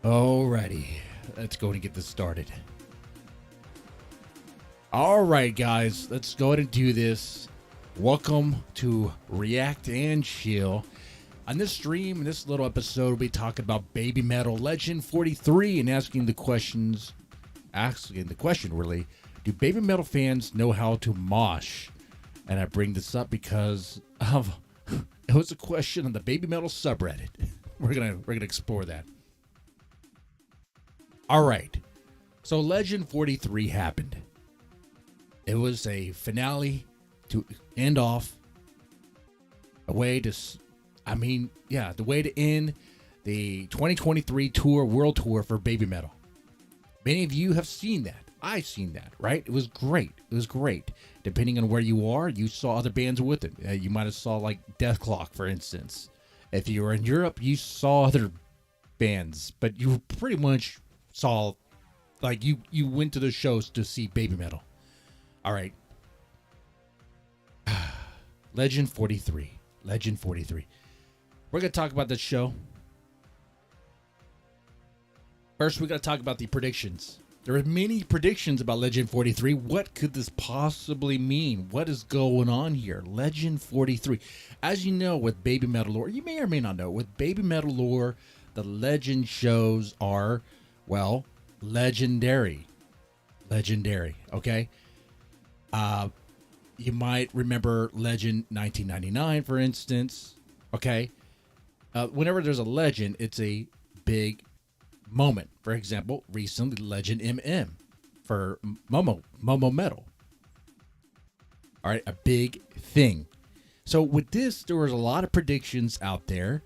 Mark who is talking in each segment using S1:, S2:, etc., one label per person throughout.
S1: Alrighty, let's go and get this started. Alright, guys, let's go ahead and do this. Welcome to Rant and Chill. On this stream, in this little episode, we'll be talking about Baby Metal Legend 43 and asking the question really, do Baby Metal fans know how to mosh? And I bring this up because of it was a question on the Baby Metal subreddit. We're gonna explore that. All right, so Legend 43 happened. It was a finale to end off. The way to end the 2023 tour, world tour for Baby Metal. Many of you have seen that. I've seen that, right? It was great. It was great. Depending on where you are, you saw other bands with it. You might have saw like Death Clock, for instance. If you were in Europe, you saw other bands, but you pretty much saw, like, you went to the shows to see Baby Metal. All right. Legend 43. Legend 43. We're going to talk about this show. First, we got to talk about the predictions. There are many predictions about Legend 43. What could this possibly mean? What is going on here? Legend 43. As you know, with Baby Metal lore, you may or may not know, with Baby Metal lore, the legend shows are, well, legendary. Legendary, okay? You might remember Legend 1999, for instance, okay? Whenever there's a legend, it's a big moment. For example, recently Legend MM for Momo Metal. All right, a big thing. So with this, there was a lot of predictions out there.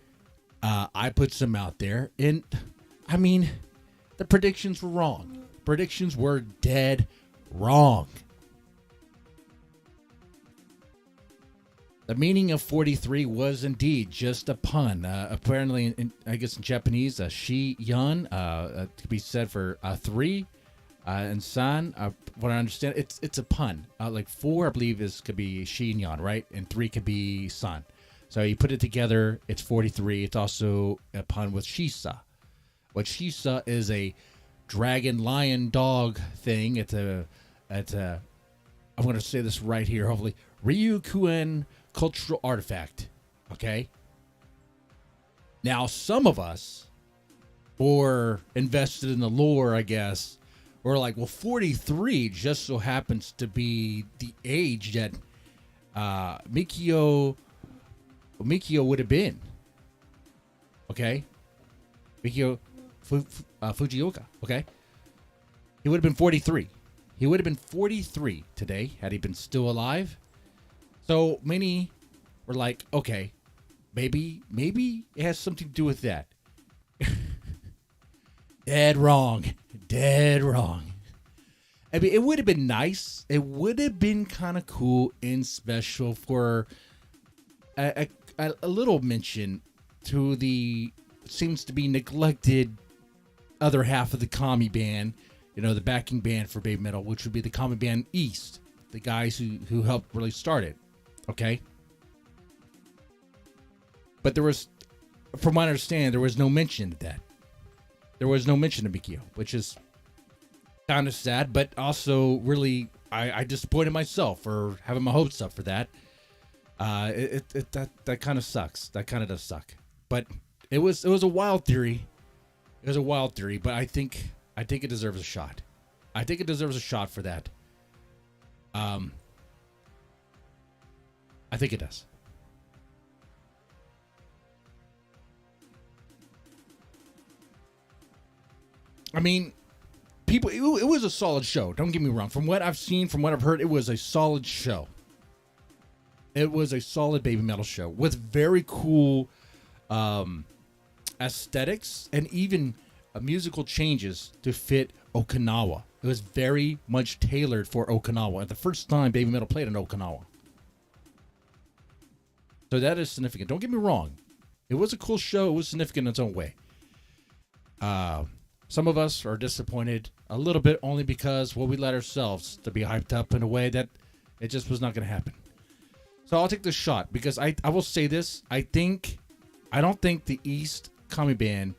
S1: I put some out there, and I mean, the predictions were wrong. Predictions were dead wrong. The meaning of 43 was indeed just a pun. Apparently, I guess in Japanese, shi yan could be said for 3, and san. What I understand, it's a pun. Like 4, I believe, could be shi and yan, right? And 3 could be san. So you put it together, it's 43. It's also a pun with shisa. What shisa is a dragon, lion, dog thing. It's a. I'm going to say this right here. Hopefully, Ryukuen cultural artifact. Okay. Now, some of us, or invested in the lore, I guess, were like, well, 43 just so happens to be the age that Mikio would have been. Okay. Mikio Fujioka. Okay. He would have been 43. He would have been 43 today had he been still alive. So many were like, okay, maybe it has something to do with that. Dead wrong. Dead wrong. I mean, it would have been nice. It would have been kind of cool and special for a little mention to the seems to be neglected other half of the commie band, you know, the backing band for Baby Metal, which would be the commie band East, the guys who helped really start it. Okay. But there was, from what I understand, there was no mention of that. There was no mention of Mikio, which is kind of sad, but also really, I disappointed myself for having my hopes up for that. That kind of sucks. That kind of does suck. But it was a wild theory. It was a wild theory, but I think it deserves a shot. I think it deserves a shot for that. I think it does. I mean, people, it was a solid show. Don't get me wrong. From what I've seen, from what I've heard, it was a solid show. It was a solid Baby Metal show with very cool aesthetics and even musical changes to fit Okinawa. It was very much tailored for Okinawa. The first time Baby Metal played in Okinawa. So that is significant. Don't get me wrong. It was a cool show. It was significant in its own way. Some of us are disappointed a little bit only because, well, we let ourselves to be hyped up in a way that it just was not going to happen. So I'll take this shot because I will say this. I don't think the East Kami Band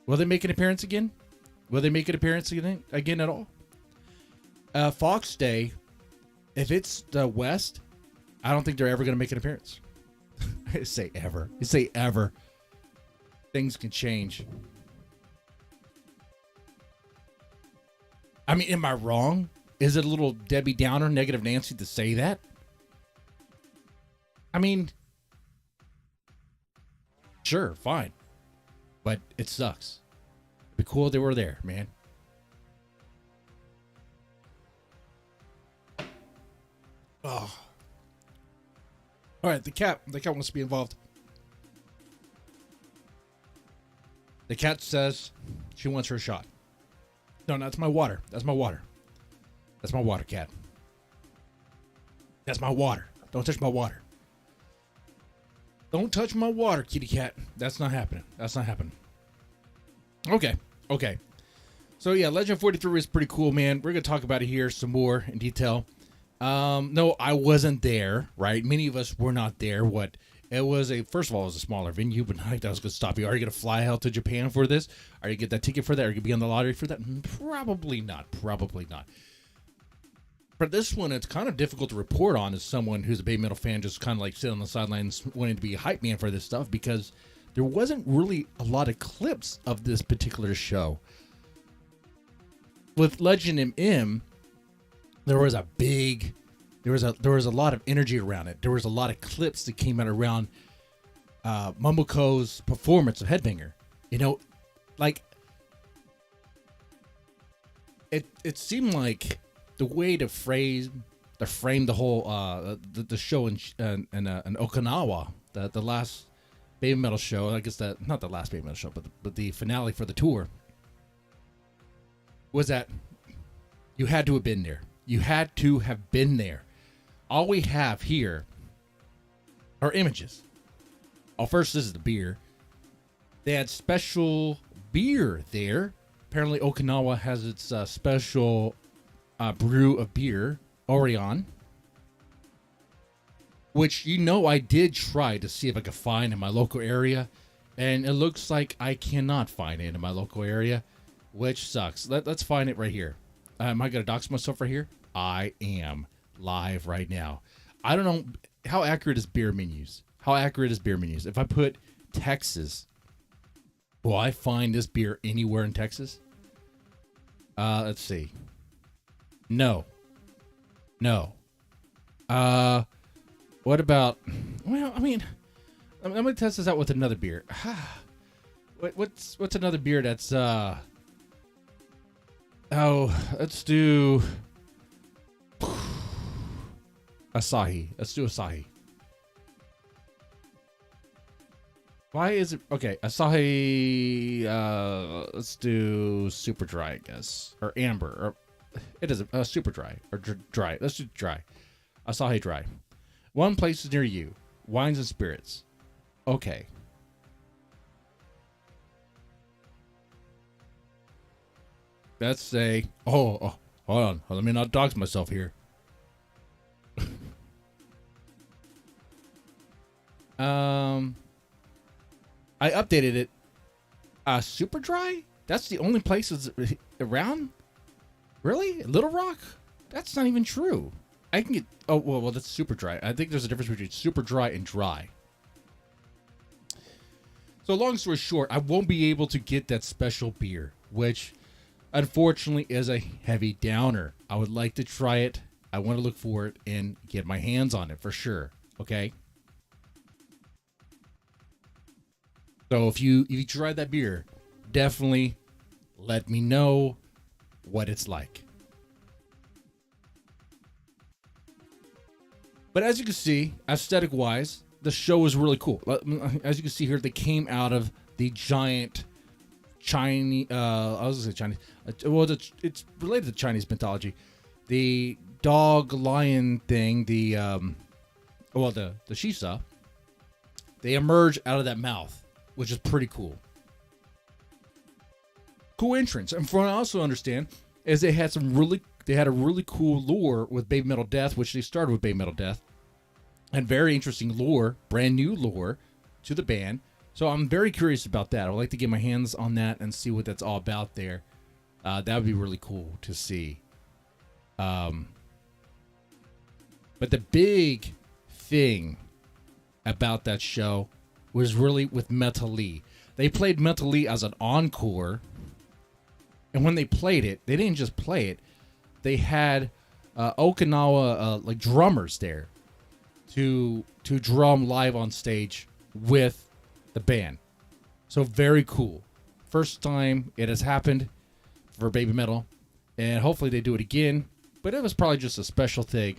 S1: Will they make an appearance again? Will they make an appearance again at all? Fox Day, if it's the West, I don't think they're ever going to make an appearance. I say ever. I say ever. Things can change. I mean, am I wrong? Is it a little Debbie Downer, negative Nancy to say that? I mean, sure, fine. But it sucks. It'd be cool if they were there, man. Oh. All right, the cat wants to be involved. The cat says she wants her shot. No, that's my water. That's my water. That's my water, cat. That's my water. Don't touch my water. Don't touch my water, kitty cat. That's not happening. That's not happening. Okay. So yeah, Legend 43 is pretty cool, man. We're going to talk about it here some more in detail. No, I wasn't there, right? Many of us were not there. First of all, it was a smaller venue, but I was going to stop you. Are you going to fly out to Japan for this? Are you going to get that ticket for that? Are you going to be on the lottery for that? Probably not. For this one, it's kind of difficult to report on as someone who's a Baby Metal fan, just kind of like sitting on the sidelines wanting to be a hype man for this stuff, because there wasn't really a lot of clips of this particular show. With Legend MM, there was a lot of energy around it. There was a lot of clips that came out around Momoko's performance of Headbanger. You know, like it seemed like the way to frame the whole the show in Okinawa, the last Baby Metal show. I guess not the last Baby Metal show, but the finale for the tour was that you had to have been there. You had to have been there. All we have here are images. Oh, first, this is the beer. They had special beer there. Apparently, Okinawa has its special brew of beer, Orion, which, I did try to see if I could find in my local area, and it looks like I cannot find it in my local area, which sucks. Let's find it right here. Am I going to dox myself right here? I am live right now. I don't know how accurate is beer menus. If I put Texas, will I find this beer anywhere in Texas? Let's see. No. What about? Well, I mean, I'm gonna test this out with another beer. What's another beer that's let's do Asahi. Let's do Asahi. Why is it okay? Asahi. Let's do super dry, I guess, or amber, or it is super dry or dry. Let's do dry. Asahi dry. One place is near you. Wines and spirits. Okay. Let's say. Oh, hold on. Let me not dox myself here. I updated it. Super dry? That's the only place that's around? Really? Little Rock? That's not even true. I can get... Oh, well, that's super dry. I think there's a difference between super dry and dry. So long story short, I won't be able to get that special beer, which unfortunately is a heavy downer. I would like to try it. I want to look for it and get my hands on it for sure. Okay? So if you tried that beer, definitely let me know what it's like. But as you can see, aesthetic-wise, the show is really cool. As you can see here, they came out of the giant Chinese... I was going to say Chinese. Well, it's related to Chinese mythology. The dog-lion thing, the Shisa, they emerge out of that mouth, which is pretty cool. Cool entrance. And from what I also understand is they had a really cool lore with Baby Metal Death, which they started with Baby Metal Death. And very interesting lore, brand new lore to the band. So I'm very curious about that. I would like to get my hands on that and see what that's all about there. That would be really cool to see. But the big thing about that show was really with Metal Lee. They played Metal Lee as an encore. And when they played it, they didn't just play it. They had Okinawa like drummers there to drum live on stage with the band. So very cool. First time it has happened for Baby Metal, and hopefully they do it again. But it was probably just a special thing.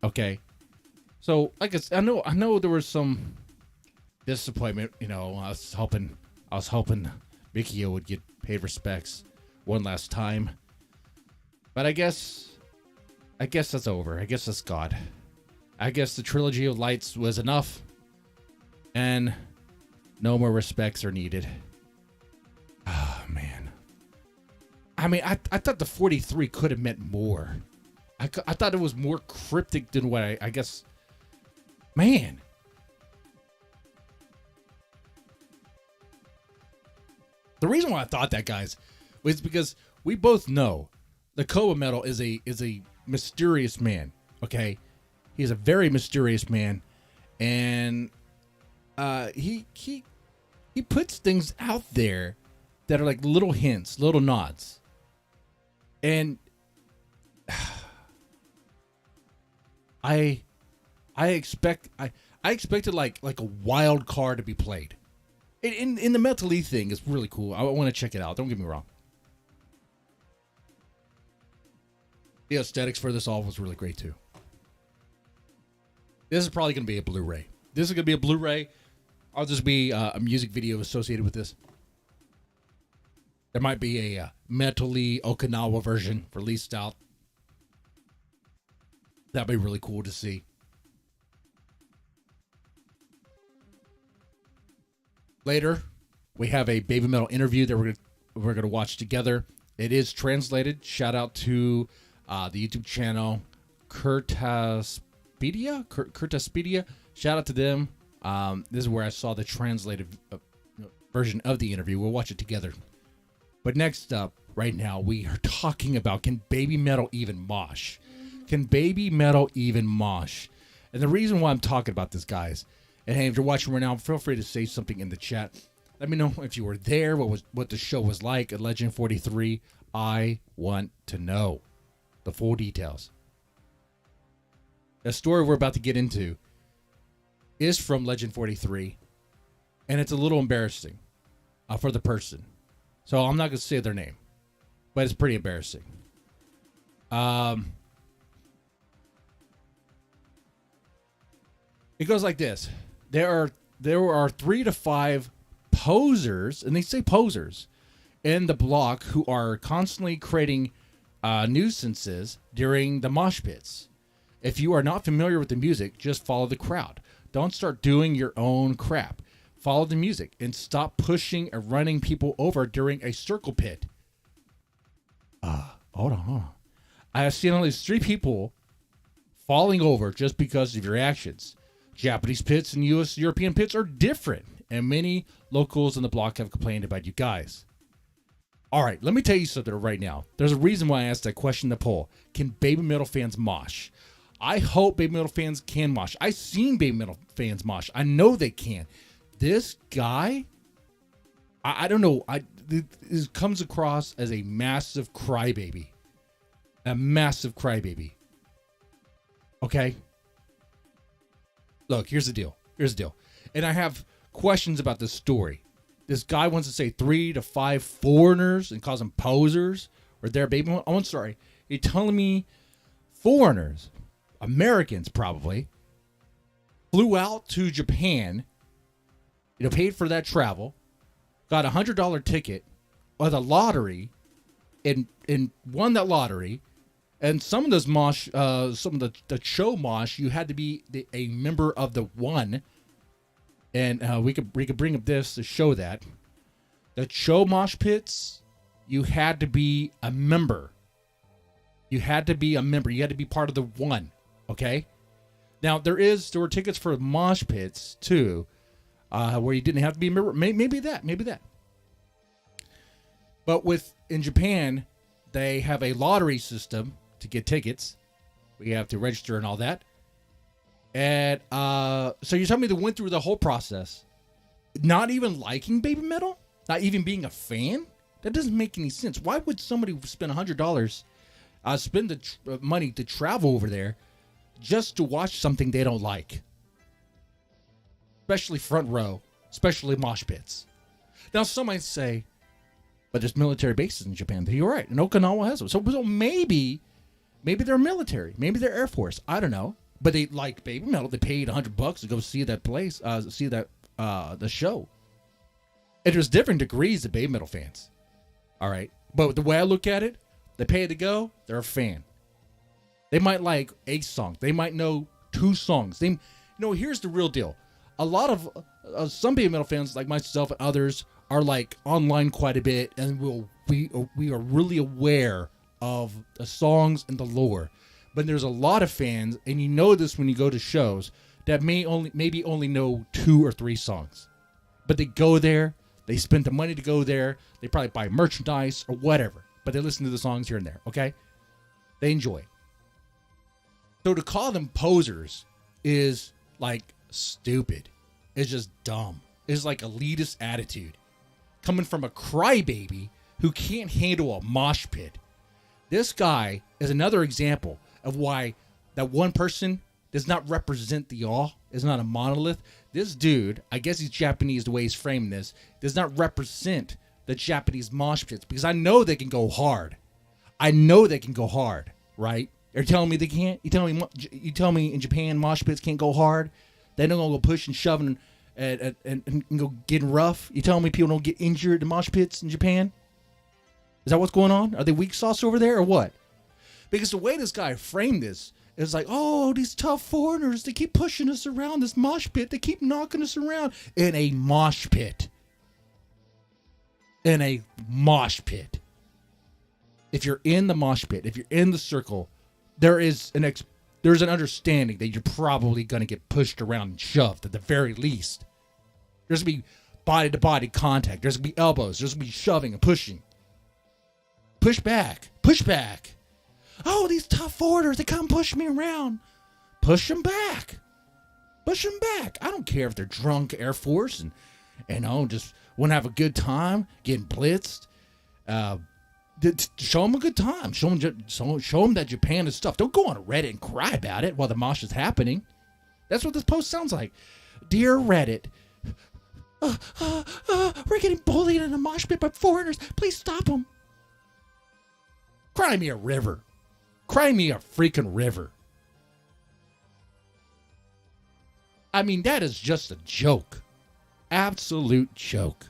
S1: Okay, so I guess I know there was some disappointment. You know, I was hoping Mikio would get paid respects one last time, but I guess that's over. I guess that's God. I guess the trilogy of lights was enough, and no more respects are needed. Oh, man. I mean, I thought the 43 could have meant more. I thought it was more cryptic than what I guess. Man. The reason why I thought that, guys, was because we both know the Koba Metal is a mysterious man. Okay, he's a very mysterious man, and he puts things out there that are like little hints, little nods, and I expected like a wild card to be played. In the Metal Lee thing, it's really cool. I want to check it out. Don't get me wrong. The aesthetics for this all was really great too. This is probably going to be a Blu-ray. This is going to be a Blu-ray. I'll just be a music video associated with this. There might be a Metal Lee Okinawa version released out. That'd be really cool to see. Later, we have a Baby Metal interview that we're gonna watch together. It is translated. Shout out to the YouTube channel Curtaspedia. Shout out to them. This is where I saw the translated version of the interview. We'll watch it together. But next up, right now, we are talking about, can Baby Metal even mosh? Can Baby Metal even mosh? And the reason why I'm talking about this, guys, and hey, if you're watching right now, feel free to say something in the chat. Let me know if you were there, what the show was like at Legend 43. I want to know the full details. The story we're about to get into is from Legend 43, and it's a little embarrassing for the person. So I'm not going to say their name, but it's pretty embarrassing. It goes like this. There are 3 to 5 posers, and they say posers, in the block who are constantly creating nuisances during the mosh pits. If you are not familiar with the music, just follow the crowd. Don't start doing your own crap. Follow the music and stop pushing and running people over during a circle pit. Hold on. I have seen at least 3 people falling over just because of your actions. Japanese pits and U.S. European pits are different, and many locals in the block have complained about you guys. All right, let me tell you something right now. There's a reason why I asked that question in the poll. Can Baby Metal fans mosh? I hope Baby Metal fans can mosh. I've seen Baby Metal fans mosh. I know they can. This guy, I don't know. This comes across as a massive crybaby. A massive crybaby. Okay? Look, here's the deal. And I have questions about this story. This guy wants to say 3 to 5 foreigners and calls them posers or their baby. Oh, I'm sorry. You're telling me foreigners, Americans probably, flew out to Japan, paid for that travel, got $100 ticket or the lottery, and won that lottery. And some of those mosh, some of the show mosh, you had to be a member of the one. And we could bring up this to show that. The show mosh pits, you had to be a member. You had to be part of the one. Okay? Now, there were tickets for mosh pits, too. where you didn't have to be a member. Maybe that. But in Japan, they have a lottery system to get tickets. We have to register and all that. And so you're telling me they went through the whole process, not even liking Baby Metal, not even being a fan? That doesn't make any sense. Why would somebody spend $100, spend the money to travel over there just to watch something they don't like? Especially front row, especially mosh pits. Now, some might say, but there's military bases in Japan. You're right. And Okinawa has them. So maybe they're military. Maybe they're Air Force. I don't know. But they like Baby Metal. They paid $100 to go see that place, the show. And there's different degrees of Baby Metal fans. All right. But the way I look at it, they pay to go, they're a fan. They might like a song. They might know 2 songs. Here's the real deal. A lot of some Baby Metal fans, like myself and others, are like online quite a bit, and we are really aware of the songs and the lore. But there's a lot of fans, and you know this when you go to shows, that maybe only know 2 or 3 songs. But they go there, they spend the money to go there, they probably buy merchandise or whatever, but they listen to the songs here and there, okay? They enjoy. So to call them posers is like stupid. It's just dumb. It's like elitist attitude. Coming from a crybaby who can't handle a mosh pit. This guy is another example of why that one person does not represent the all, is not a monolith. This dude, I guess he's Japanese the way he's framing this, does not represent the Japanese mosh pits, because I know they can go hard. Right? You're telling me they can't? You tell me in Japan mosh pits can't go hard? They don't go push and shoving and go getting rough? You telling me people don't get injured in mosh pits in Japan? Is that what's going on? Are they weak sauce over there or what? Because the way this guy framed this is like, oh, these tough foreigners, they keep pushing us around this mosh pit. They keep knocking us around in a mosh pit. In a mosh pit. If you're in the mosh pit, if you're in the circle, there's an understanding that you're probably going to get pushed around and shoved at the very least. There's going to be body-to-body contact. There's going to be elbows. There's going to be shoving and pushing. Push back. Oh, these tough foreigners, they come push me around. Push them back. I don't care if they're drunk Air Force and just want to have a good time, getting blitzed. Show them a good time. Show them that Japan is tough. Don't go on Reddit and cry about it while the mosh is happening. That's what this post sounds like. Dear Reddit, we're getting bullied in a mosh pit by foreigners. Please stop them. Cry me a river. Cry me a freaking river. I mean, that is just a joke. Absolute joke.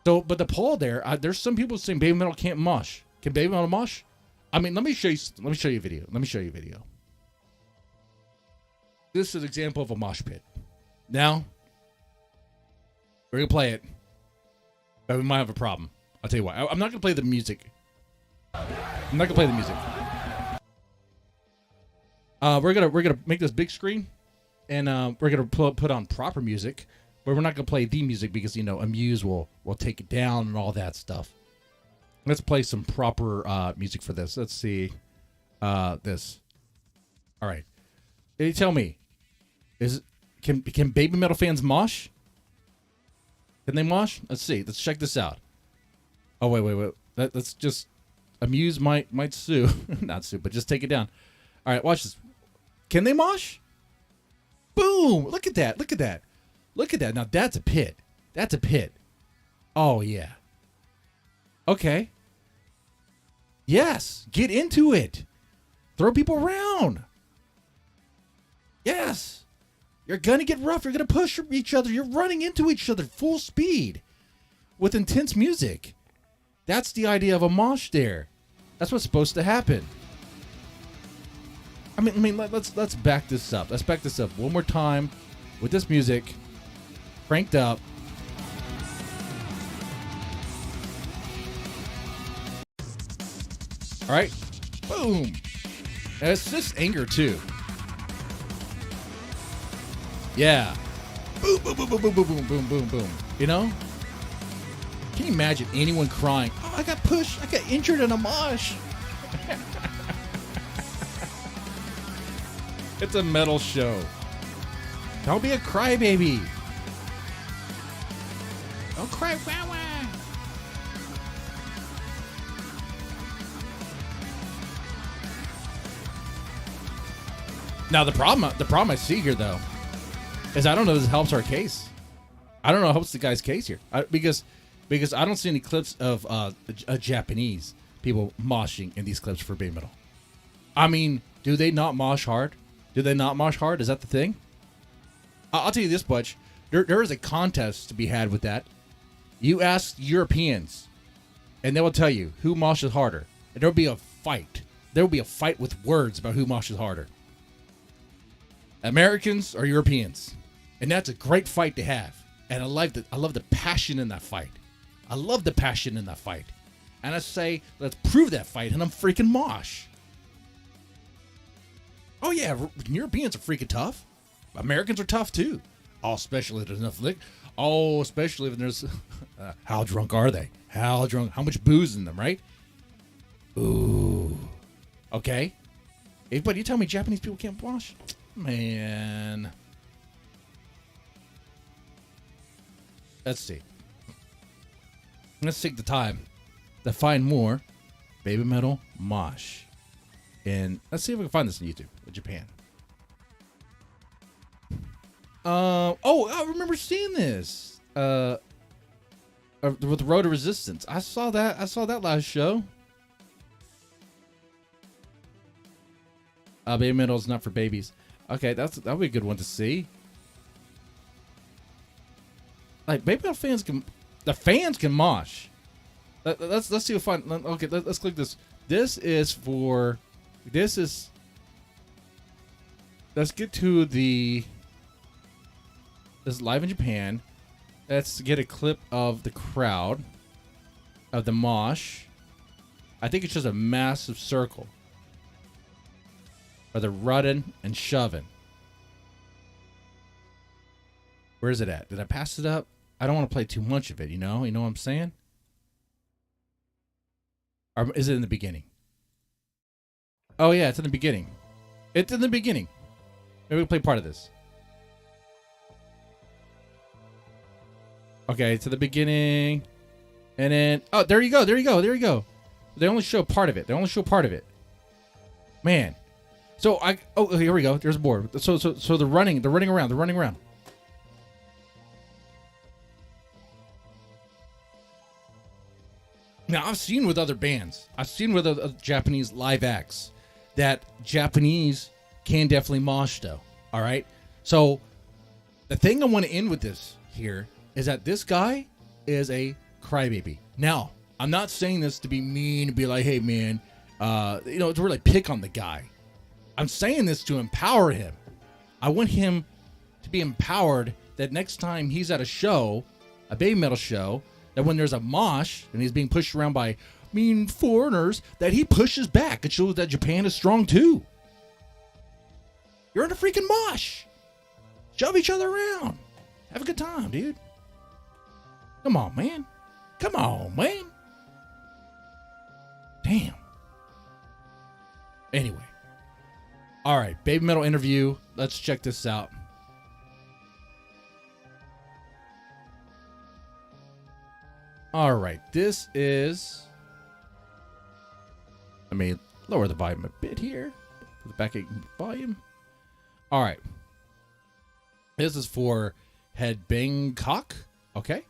S1: So, but the poll there's some people saying Baby Metal can't mosh. Can Baby Metal mosh? I mean, let me show you a video. This is an example of a mosh pit. Now, we're going to play it, but we might have a problem. I'll tell you why. I'm not going to play the music. We're gonna make this big screen, and we're gonna put on proper music, but we're not gonna play the music because Amuse will take it down and all that stuff. Let's play some proper music for this. Let's see this. All right, can you tell me, can Baby Metal fans mosh? Can they mosh? Let's see. Let's check this out. Oh wait. Let's just. Amuse might sue. Not sue, but just take it down. All right, watch this. Can they mosh? Boom! Look at that. Now that's a pit. Oh, yeah. Okay. Yes. Get into it. Throw people around. Yes. You're going to get rough. You're going to push each other. You're running into each other full speed with intense music. That's the idea of a mosh there. That's what's supposed to happen. I mean, let's back this up. Let's back this up one more time with this music cranked up. All right, boom. And it's just anger too. Yeah, boom, boom, boom, boom, boom, boom, boom, boom, boom, boom. You know? Can you imagine anyone crying? Oh, I got pushed. I got injured in a mosh. It's a metal show. Don't be a crybaby. Don't cry, wow, wow. Now the problem I see here though is I don't know if this helps our case. I don't know if it helps the guy's case here because I don't see any clips of Japanese people moshing in these clips for BABYMETAL. I mean, do they not mosh hard? Do they not mosh hard? Is that the thing? I'll tell you this much. There is a contest to be had with that. You ask Europeans, and they will tell you who moshes harder. And there will be a fight. There will be a fight with words about who moshes harder. Americans or Europeans. And that's a great fight to have. And I love the passion in that fight. I love the passion in that fight. And I say, let's prove that fight, and I'm freaking mosh. Oh yeah, Europeans are freaking tough. Americans are tough too. Oh, especially if there's enough liquor. Oh, especially if there's... how drunk are they? How drunk? How much booze in them, right? Ooh. Okay. But you tell me Japanese people can't mosh? Man. Let's see. Let's take the time to find more BABYMETAL mosh. And let's see if we can find this on YouTube in Japan. I remember seeing this. With Road to Resistance. I saw that last show. BABYMETAL is not for babies. Okay, that'll be a good one to see. Like BABYMETAL fans can mosh. Let's see if I find. Okay, let's click this. Let's get to the. This is live in Japan. Let's get a clip of the crowd of the mosh. I think it's just a massive circle. Or they're running and shoving. Where is it at? Did I pass it up? I don't want to play too much of it, you know? You know what I'm saying? Or is it in the beginning? Oh, yeah, it's in the beginning. It's in the beginning. Maybe we'll play part of this. Okay, to the beginning. And then... Oh, there you go. There you go. There you go. They only show part of it. They only show part of it. Man. So, Oh, here we go. There's a board. So they're running. They're running around. They're running around. Now, I've seen with other bands. I've seen with other Japanese live acts that Japanese can definitely mosh, though. All right? So, the thing I want to end with this here is that this guy is a crybaby. Now, I'm not saying this to be mean, to be like, hey, man, to really pick on the guy. I'm saying this to empower him. I want him to be empowered that next time he's at a show, a BABYMETAL show, that when there's a mosh and he's being pushed around by mean foreigners, that he pushes back. It shows that Japan is strong too. You're in a freaking mosh. Shove each other around. Have a good time, dude. Come on, man. Come on, man. Damn. Anyway. All right, BABYMETAL interview. Let's check this out. All right, this is... Let me lower the volume a bit here. The backing volume. All right. This is for Head Bangkok. Okay.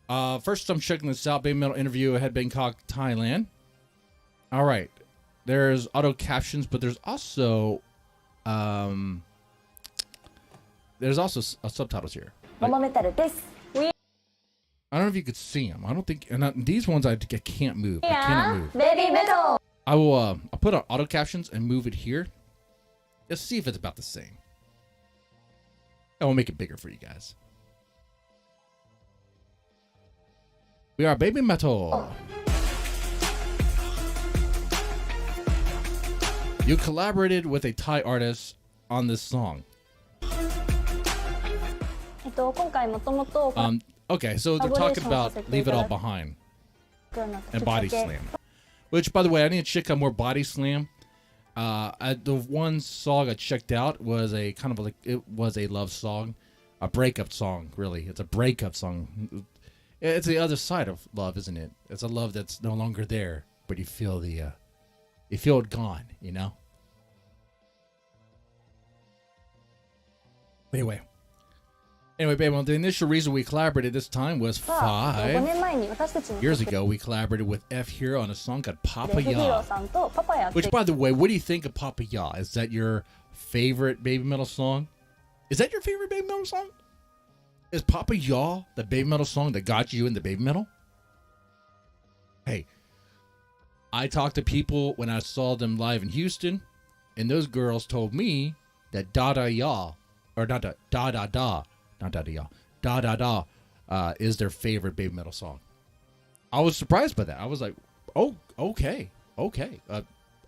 S1: First, I'm checking this out. BABYMETAL interview at Head Bangkok, Thailand. All right. There's auto captions, but there's also subtitles here. Like, I don't know if you could see them. I don't think, and these ones I can't move. I cannot move. BABYMETAL. I will. I'll put on auto captions and move it here. Let's see if it's about the same. I will make it bigger for you guys. We are BABYMETAL. You collaborated with a Thai artist on this song. Okay, so they're talking about Leave It All Behind and Body Slam. Which, by the way, I need to check out more Body Slam. The one song I checked out was a kind of like, it was a love song. A breakup song, really. It's a breakup song. It's the other side of love, isn't it? It's a love that's no longer there, but you feel it gone, you know? Anyway, babe, the initial reason we collaborated this time was 5 years ago. We collaborated with F Hero on a song called Papa Ya. Which, by the way, what do you think of Papa Ya? Is that your favorite Baby Metal song? Is that your favorite Baby Metal song? Is Papa Ya the Baby Metal song that got you into Baby Metal? Hey, I talked to people when I saw them live in Houston, and those girls told me that Da Da Ya, or not Da Da Da Da, not Da Da Ya, Da Da Da, is their favorite Baby Metal song. I was surprised by that. I was like, oh, okay.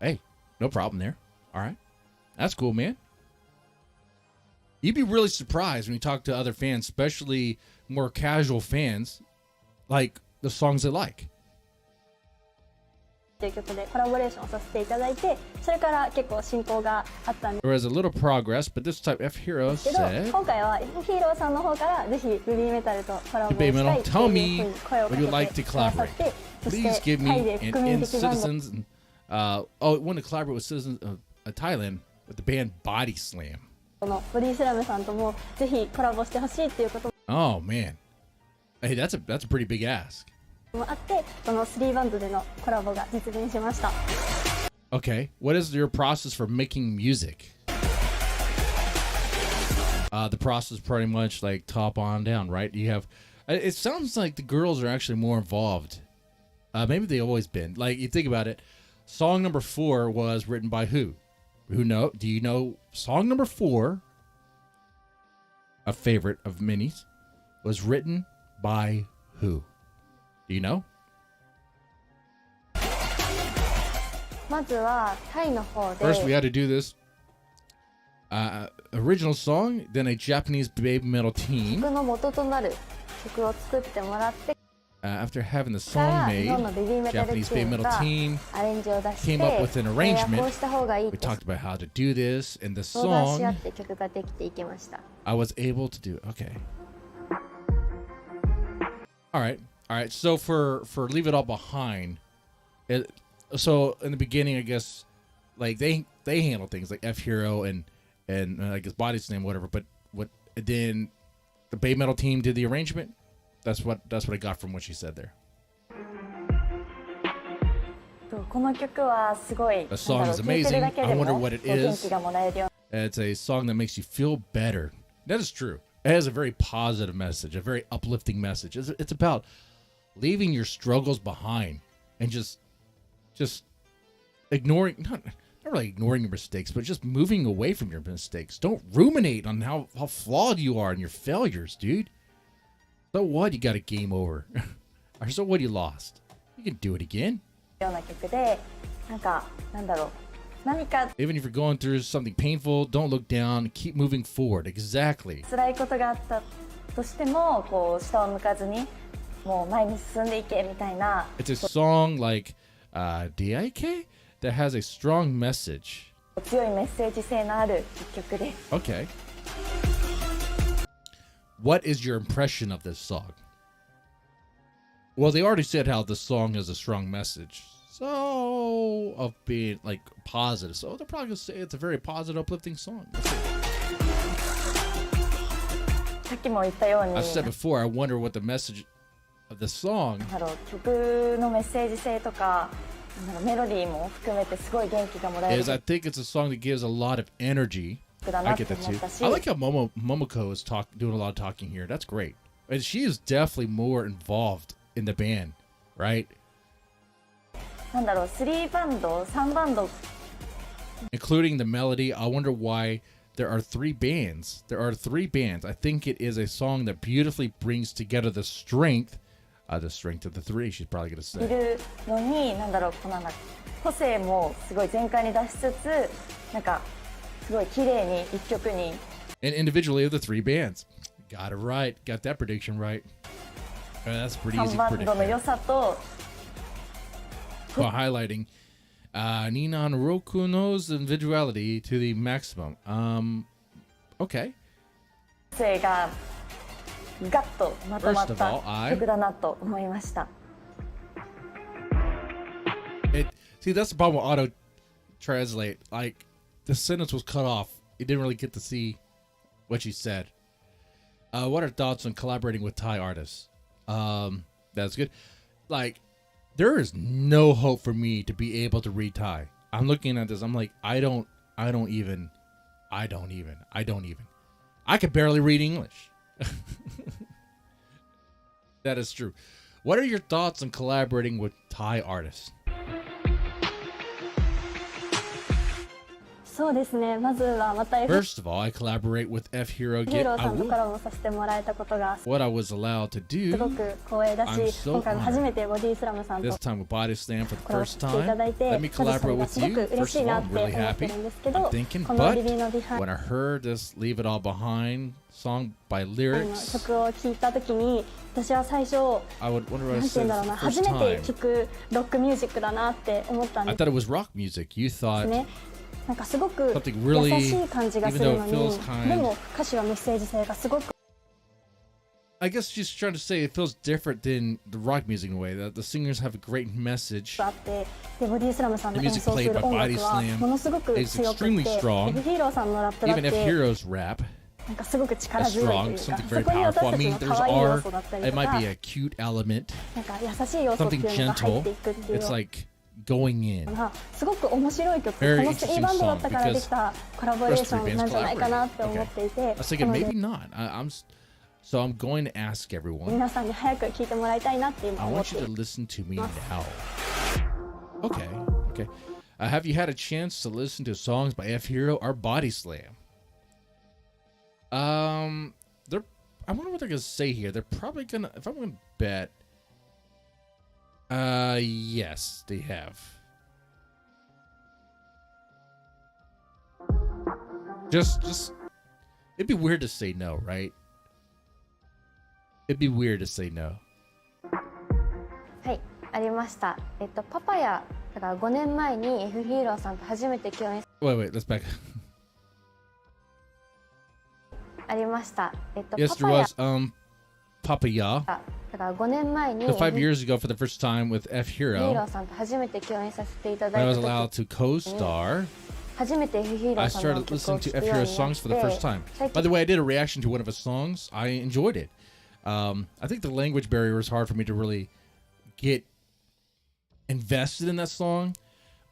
S1: Hey, no problem there. All right, that's cool, man. You'd be really surprised when you talk to other fans, especially more casual fans, like the songs they like. There was a little progress, but this time F Hero said, Baby Metal, tell me what you'd like to collaborate. Please give me in Citizens. I want to collaborate with Citizens of Thailand with the band Body Slam. Oh man, hey, that's a pretty big ask. Okay, what is your process for making music? The process pretty much like top on down, right? You have, it sounds like the girls are actually more involved. Maybe they've always been. Like, you think about it, song number 4 was written by who? Do you know song number 4, a favorite of Minnie's, was written by who? Do you know? First, we had to do this original song, then a Japanese Baby Metal team. After having the song made, Japanese Baby Metal team came up with an arrangement. We talked about how to do this, and the song I was able to do. Okay. All right. So for Leave It All Behind, so in the beginning, I guess, like they handle things like F Hero and I guess Body Slam, whatever. But then the Baby Metal team did the arrangement. That's what I got from what she said there. The song is amazing. I wonder what it is. It's a song that makes you feel better. That is true. It has a very positive message, a very uplifting message. It's about leaving your struggles behind and just ignoring, not really ignoring your mistakes, but just moving away from your mistakes. Don't ruminate on how flawed you are and your failures, dude. So what? You got a game over. Or so what? You lost. You can do it again. Even if you're going through something painful, don't look down. Keep moving forward. Exactly. It's a song like DIK that has a strong message. Okay. What is your impression of this song? Well, they already said how the song has a strong message. So, of being like positive. So they're probably going to say it's a very positive, uplifting song. I've said before, I wonder what the message of the song is. I think it's a song that gives a lot of energy. I get that too. I like how Momoko is doing a lot of talking here. That's great. And she is definitely more involved in the band, right? Including the melody. I wonder why there are 3 bands. I think it is a song that beautifully brings together the strength of the 3, she's probably going to say. And individually of the 3 bands. Got it right. Got that prediction right. That's pretty
S2: サ
S1: easy
S2: ンバ
S1: to
S2: ンドの
S1: predict.
S2: 良さと
S1: While highlighting Ninan Rokuno's individuality to the maximum. Okay.
S2: 性がガッとまとまっ
S1: First of
S2: た
S1: all,
S2: 曲だなと思いました。
S1: See, that's the problem with auto translate. Like, the sentence was cut off. You didn't really get to see what she said. What are thoughts on collaborating with Thai artists? That's good. Like, there is no hope for me to be able to read Thai. I'm looking at this. I'm like, I don't even. I could barely read English. That is true. What are your thoughts on collaborating with Thai artists?
S2: そうですね。まずはまた
S1: First of all, I collaborate with F Hero.
S2: ヒーローさんとコラボさせてもらえたことが
S1: What I was allowed to
S2: すご
S1: do
S2: く光栄だ
S1: I'm
S2: し、
S1: so
S2: 今回も初めてボディスラムさんと
S1: this time with Body Slam for the
S2: コラボ
S1: first
S2: していた
S1: time.
S2: だいて、
S1: Let me
S2: まずそれ
S1: collaborate
S2: が
S1: with
S2: すご
S1: you.
S2: く嬉
S1: First
S2: しい
S1: of
S2: な
S1: all,
S2: っ
S1: I'm
S2: て
S1: really
S2: 思ってる
S1: happy.
S2: んですけ
S1: I'm
S2: ど、
S1: thinking,
S2: この
S1: but
S2: リビーのディファイ
S1: when I heard this Leave It All Behind song by
S2: ン
S1: lyrics,
S2: 曲を聴いたときに、私は最初
S1: I would wonder what I
S2: なんて言
S1: said
S2: うんだろう
S1: the
S2: な、初
S1: first
S2: めて
S1: time.
S2: 聴くロックミュージックだなって思ったん
S1: I
S2: で
S1: thought it was rock music. You
S2: す
S1: thought
S2: ね。なんかすごく
S1: something really,
S2: 優しい感じがするの
S1: even though
S2: に
S1: it feels kind-、
S2: でも歌詞はメッセージ性がすごく
S1: I guess she's trying to say it feels different than the rock music in a way. That the singers have a great message.
S2: あって、でボディスラムさんの
S1: The
S2: 演
S1: music
S2: 奏す
S1: played
S2: る
S1: by
S2: 音
S1: Body
S2: 楽は
S1: Slam
S2: ものすごく
S1: is
S2: 強くて、
S1: extremely strong.
S2: F ヒーローさんのラップだっ
S1: Even F
S2: て
S1: Hero's rap
S2: なんかすごく力
S1: is
S2: 強いと
S1: strong,
S2: いうか、
S1: something
S2: そ
S1: very
S2: こに
S1: powerful.
S2: 私
S1: I
S2: たち
S1: mean,
S2: の
S1: there's
S2: 可愛い要
S1: are,
S2: 素だったり
S1: it
S2: とか、
S1: might be a cute element,
S2: なんか優しい要素って
S1: something
S2: いうのが入っ
S1: gentle.
S2: ていくっていう
S1: It's
S2: の
S1: like going in.
S2: がすごく面白い曲、こ
S1: Very
S2: のスリーバンドだったからできたコラボレーショ
S1: because
S2: ンなんじゃないかなって思っていて、
S1: I was
S2: な
S1: thinking
S2: ので
S1: maybe not. So I'm going to ask everyone.
S2: 皆さんに早く聴いてもらいたいなって今
S1: I
S2: 思っ
S1: want
S2: て
S1: you
S2: い
S1: to
S2: ます。
S1: listen to me now. Okay. Have you had a chance to listen to songs by F Hero or Body Slam? They're. I wonder what they're gonna say here. They're probably gonna. If I'm gonna bet. Yes, they have. Just. It'd be weird to say no, right? It'd be weird to say no.
S2: はい、ありました。パパヤだから5年前に F ヒーローさんと初めて共演
S1: Wait, let's back.
S2: ありました。
S1: Yes,
S2: パ
S1: there
S2: パヤ
S1: was Papaya.
S2: だから5年前に
S1: So 5
S2: F
S1: years ago, for the first time with F
S2: ヒーロ
S1: Hero,
S2: ーさんと初めて共演させていただ
S1: I
S2: い
S1: was
S2: た
S1: allowed
S2: 時
S1: to co-star.
S2: 初めて F ヒーロ
S1: I
S2: ーさんの
S1: started
S2: 曲を
S1: listening
S2: 聴
S1: to
S2: く
S1: F
S2: よう
S1: Hero
S2: にな
S1: songs
S2: っ
S1: for the first
S2: て
S1: time.
S2: 最
S1: By
S2: 近
S1: the way, I did a reaction to one of his songs. I enjoyed it. I think the language barrier was hard for me to really get invested in that song,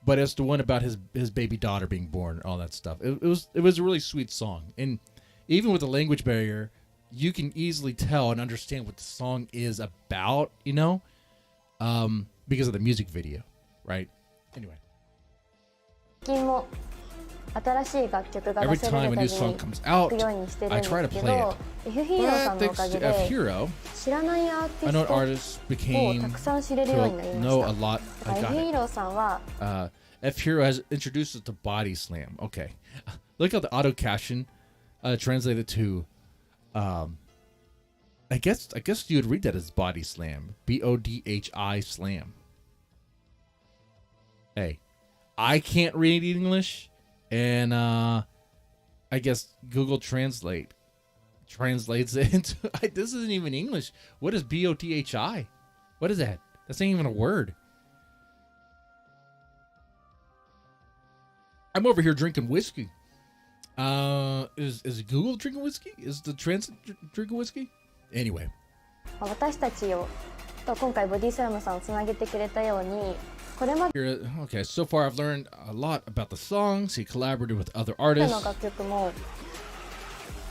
S1: but it's the one about his baby daughter being born, all that stuff. It was a really sweet song, and even with the language barrier, you can easily tell and understand what the song is about, you know, because of the music video, right? Anyway,
S2: 最近も新しい楽曲が
S1: every
S2: 出せる
S1: time a
S2: た
S1: new
S2: び
S1: song
S2: に
S1: comes
S2: 聴
S1: out,
S2: くようにしてるん
S1: I
S2: で
S1: try
S2: す
S1: to
S2: け
S1: play
S2: ど
S1: it.
S2: F ヒーローさん
S1: But
S2: のおか
S1: thanks
S2: げ
S1: to F
S2: で
S1: Hero,
S2: 知らないアーティ
S1: unknown
S2: スト
S1: artists
S2: を
S1: became
S2: たくさん知れるようになり
S1: to
S2: ま
S1: know
S2: し
S1: a lot.
S2: た。
S1: I
S2: F
S1: got
S2: ヒ
S1: it.
S2: ーローさんは
S1: F Hero has introduced us to Body Slam. Okay, look how the auto caption translated to. I guess you would read that as Body Slam. BODHI Slam. Hey, I can't read English, and I guess Google Translate translates it into. This isn't even English. What is BODHI? What is that? That's not even a word. I'm over here drinking whiskey. Is Google drinking whiskey? Is the translate drinking whiskey? Anyway.
S2: 私たちをと今回ボディスラムさんをつなげてくれたようにこれまで
S1: Okay, so far I've learned a lot about the songs. He collaborated with other
S2: の
S1: artists.
S2: 楽曲も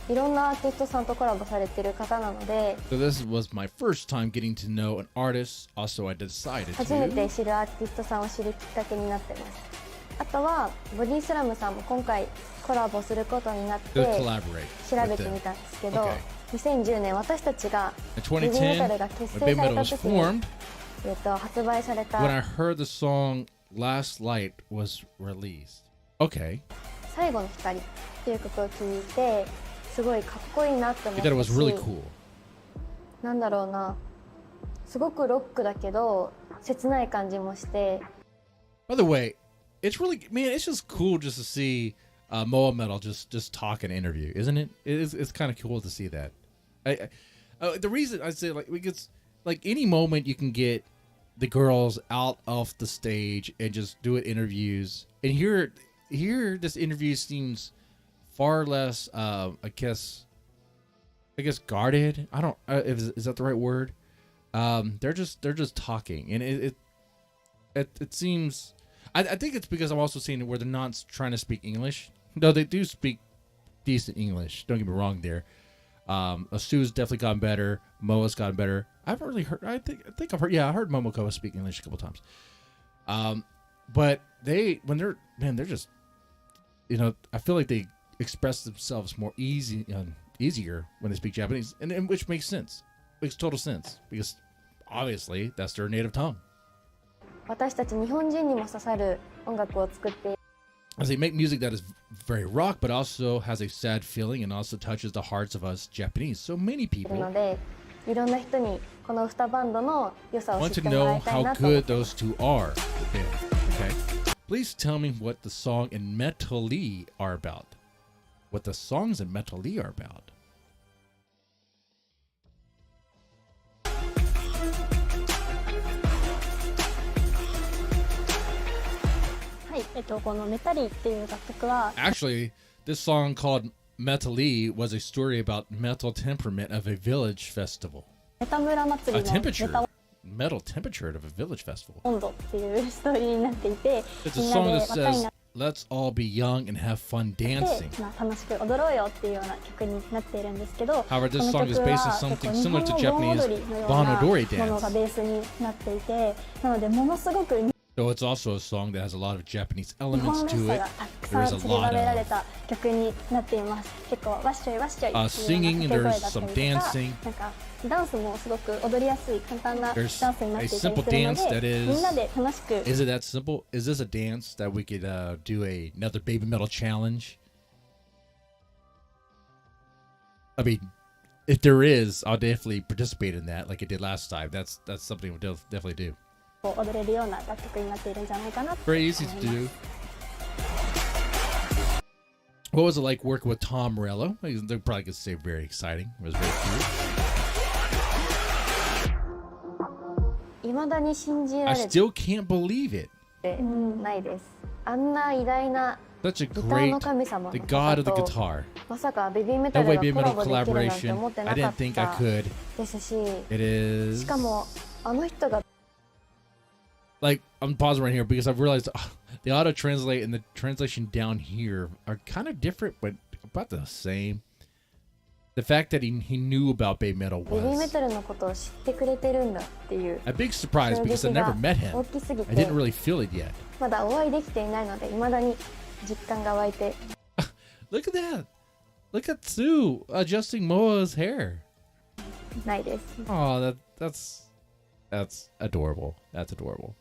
S2: いろんなアーティストさんとコラボされてる方なので
S1: So this was my first time getting to know an artist. Also, I decided
S2: 初めて
S1: to.
S2: 知るアーティストさんを知るきっかけになってます。あとはボディスラムさんも今回コラボすることになって
S1: To collaborate
S2: 調
S1: with
S2: べて
S1: them.
S2: みたんですけど、
S1: Okay.
S2: 2010年私たちが
S1: In
S2: ベビーメタ
S1: 2010,
S2: ルが結
S1: when
S2: 成され
S1: BABYMETAL
S2: た
S1: was
S2: 時に、
S1: formed,
S2: 発売され
S1: when I
S2: た
S1: heard the song Last Light was released. Okay.
S2: 最後の光っていう曲を聴いてすごいかっこいいなって思
S1: I
S2: った
S1: thought it was
S2: し、
S1: really cool.
S2: なんだろうな、すごくロックだけど切ない感じもして。
S1: By the way, it's really, man, it's just cool just to see Moa Metal just talk and interview, isn't it? It's kind of cool to see that. The reason I say, like, because like any moment you can get the girls out off the stage and just do it interviews, and here this interview seems far less I guess guarded. I don't is that the right word? They're just talking, and it seems, I think it's because I'm also seeing where they're not trying to speak English. No, they do speak decent English, don't get me wrong there. Asu's definitely gotten better. Moa's gotten better. I haven't really heard, I think I've heard, yeah, I heard Momoko speak English a couple times. But they're just, you know, I feel like they express themselves more easier when they speak Japanese, and which makes sense. Makes total sense, because obviously that's their native tongue.
S2: 私たち日本人にも刺さる音楽を作って
S1: As they make music that is very rock, but also has a sad feeling and also touches the hearts of us Japanese. So many
S2: いる
S1: people
S2: ので、いろんな人にこの2バンドの良さを
S1: want
S2: 知
S1: to
S2: ってもら
S1: know
S2: いたい
S1: how
S2: なと思っ
S1: good
S2: てま
S1: those
S2: す。
S1: two are. Okay. Please tell me what the song in Metally are about. What the songs in Metally are about.
S3: はい、このメタリーっていう楽曲は
S1: Actually, this song called Metally was a story about metal temperament of a village festival.
S3: メタ村祭
S1: A
S3: りのメ
S1: temperature,
S3: タ
S1: metal temperature of a village festival.
S3: 温度っていうストーリーになっていて、
S1: It's
S3: み
S1: a
S3: んな
S1: song
S3: で
S1: that
S3: 若い
S1: says,
S3: なっ
S1: let's all be young and have fun
S3: て、
S1: dancing.
S3: 楽しく踊ろうよっていうような曲になっているんですけど、
S1: However,
S3: こ
S1: this
S3: の
S1: song is
S3: 曲
S1: based
S3: は
S1: on
S3: 結構
S1: something
S3: 日
S1: similar
S3: 本
S1: to
S3: の盆
S1: Japanese
S3: 踊りのよう
S1: Bonodori
S3: なものが
S1: dance.
S3: ベースになっていて、なのでものすごく日
S1: So it's also a song that has a lot of Japanese
S3: 本
S1: elements
S3: らし
S1: to
S3: さ
S1: it.
S3: がたくさん
S1: There's a
S3: 散りば
S1: lot
S3: められ
S1: of
S3: た曲になっています。結構ワッショイワッショイっていうような
S1: singing,
S3: 掛け声
S1: there's
S3: だった
S1: some
S3: りとか、
S1: dancing.
S3: なんかダンスもすごく踊りやすい簡単なダン
S1: There's
S3: スになっていたりす
S1: a
S3: る
S1: simple
S3: の
S1: dance
S3: で、
S1: that is-
S3: みんなで楽しく
S1: Is it that simple? Is this a dance that we could do another baby metal challenge? I mean, if there is, I'll definitely participate in that like I did last time. That's something we'll definitely do.
S3: 踊れるような楽曲になっているんじゃないかなと思
S1: Very
S3: い
S1: easy
S3: ま
S1: to
S3: す。
S1: do. What was it like working with Tom Morello? They probably could say very exciting. It was very cool.
S2: 未だに信じら
S1: I
S2: れ
S1: still can't believe it.
S2: てないです。あんな偉大な
S1: Such a
S2: ギター
S1: great,
S2: の神様
S1: the
S2: の
S1: god of the
S2: 方と
S1: guitar.
S2: まさかベビーメタ
S1: No
S2: ル
S1: way
S2: が
S1: baby
S2: コラ
S1: metal
S2: ボできるなんて
S1: collaboration.
S2: 思って
S1: I
S2: なか
S1: didn't
S2: っ
S1: think I
S2: た
S1: could.
S2: ですし、
S1: It is
S2: しかもあの人が
S1: like I'm pausing right here because I've realized the auto translate and the translation down here are kind of different, but about the same. The fact that he knew about Baby Metal
S2: ベビーメ
S1: was
S2: タルのことを知ってくれてるんだっていう
S1: a big surprise
S2: 衝
S1: because I
S2: 撃
S1: never
S2: が
S1: met
S2: 大
S1: him.
S2: きすぎ
S1: I
S2: て
S1: didn't really feel it yet.
S2: まだお会いできていないので未だに実感が湧いて
S1: Look at that. Look at Sue adjusting Moa's hair.
S2: ないです。
S1: Oh, that's adorable. That's adorable.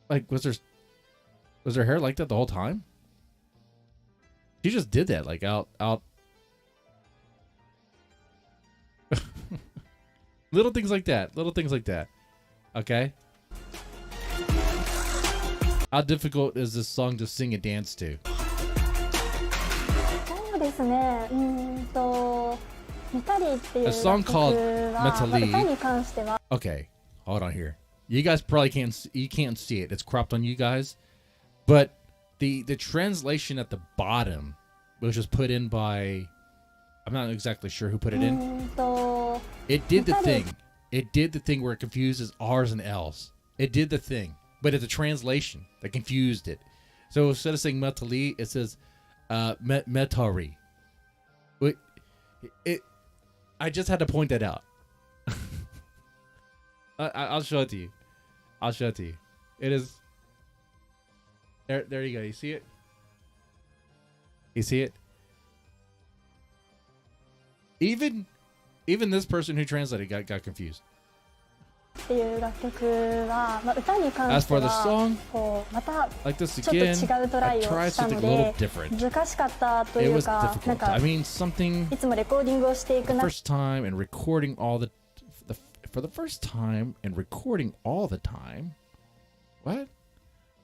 S1: Like, was her hair like that the whole time? She just did that, like out. Little things like that. Little things like that. Okay. How difficult is this song to sing and dance to?
S3: そうですね。メタリーっていう
S1: A song
S3: 楽曲
S1: called
S3: は、
S1: Metally
S3: 歌に関しては
S1: Okay, hold on here. You guys probably can't see it. It's cropped on you guys, but the translation at the bottom was just put in by, I'm not exactly sure who put it in. It did the thing. It did the thing where it confuses R's and L's. It did the thing, but it's a translation that confused it. So instead of saying Metali, it says Metari. I just had to point that out. I'll show it to you. I'll show it to you. It is there. You go. You see it? You see it? Even this person who translated got confused.
S3: っていう楽曲は、まあ、歌に関
S1: As
S3: して
S1: for the
S3: は
S1: song,
S3: こうまた
S1: like this
S3: ちょっと
S1: again,
S3: 違うトラ
S1: I
S3: イを
S1: tried
S3: した
S1: something
S3: の
S1: a
S3: で
S1: little different.
S3: 難しかったと
S1: It
S3: いう
S1: was
S3: か、なん
S1: difficult.
S3: か
S1: I mean, something
S3: いつもレコーディングをしていく
S1: the
S3: 中
S1: first time and recording all for the first time and recording all the time. What?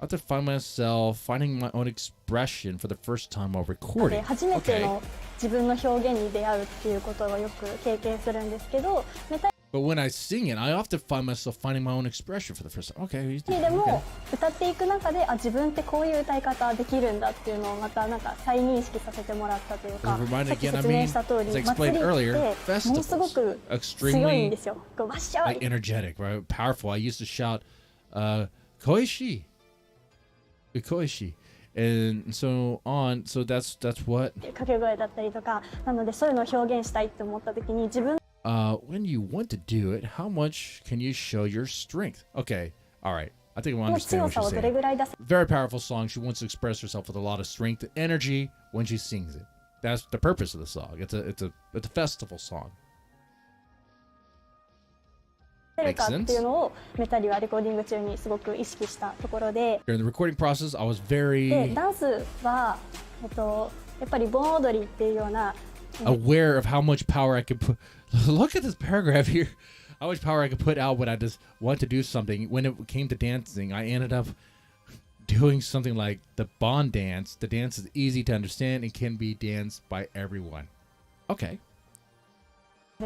S1: I have to find myself finding my own expression for the first time while
S3: で
S1: recording.
S3: 初めて
S1: Okay.
S3: の自分の表現に出会うっていうことをよく経験するんですけど、メタ
S1: But when I sing it, I often find myself finding my own expression for the first time. Okay.
S3: リでも歌っていく中で、あ、自分ってこういう歌い方できるんだっていうのをまたなんか再認識させてもらったというか、
S1: Remind
S3: さっき
S1: again, I
S3: 説明
S1: mean,
S3: した通り、
S1: as I
S3: 祭
S1: explained
S3: り
S1: earlier,
S3: ってものすご
S1: festivals,
S3: く強いん
S1: extremely
S3: ですよ。こうわっしょ
S1: like
S3: い
S1: energetic, right? Powerful. I used to shout, "Koishi, koishi," and so on. So that's what.
S3: 掛け声だったりとか、なのでそういうのを表現したいって思った時に、自分
S1: When you want to do it, how much can you show your strength? Okay, all right. I think I
S3: の
S1: understand
S3: 強
S1: what
S3: さ
S1: you're
S3: をどれ
S1: saying.
S3: ぐらい出せ
S1: Very powerful song. She wants to express herself with a lot of strength and energy when she sings it. That's the purpose of the song. It's a festival song.
S3: るかっていうのをメタリはレコーディング中にすごく意識したところで、
S1: During the recording process, I was
S3: で
S1: very
S3: ダンスはやっぱり盆踊りっていうような
S1: aware of how much power I could put. Look at this paragraph here. How much power I could put out when I just want to do something. When it came to dancing, I ended up doing something like the Bond dance. The dance is easy to understand and can be danced by everyone. Okay.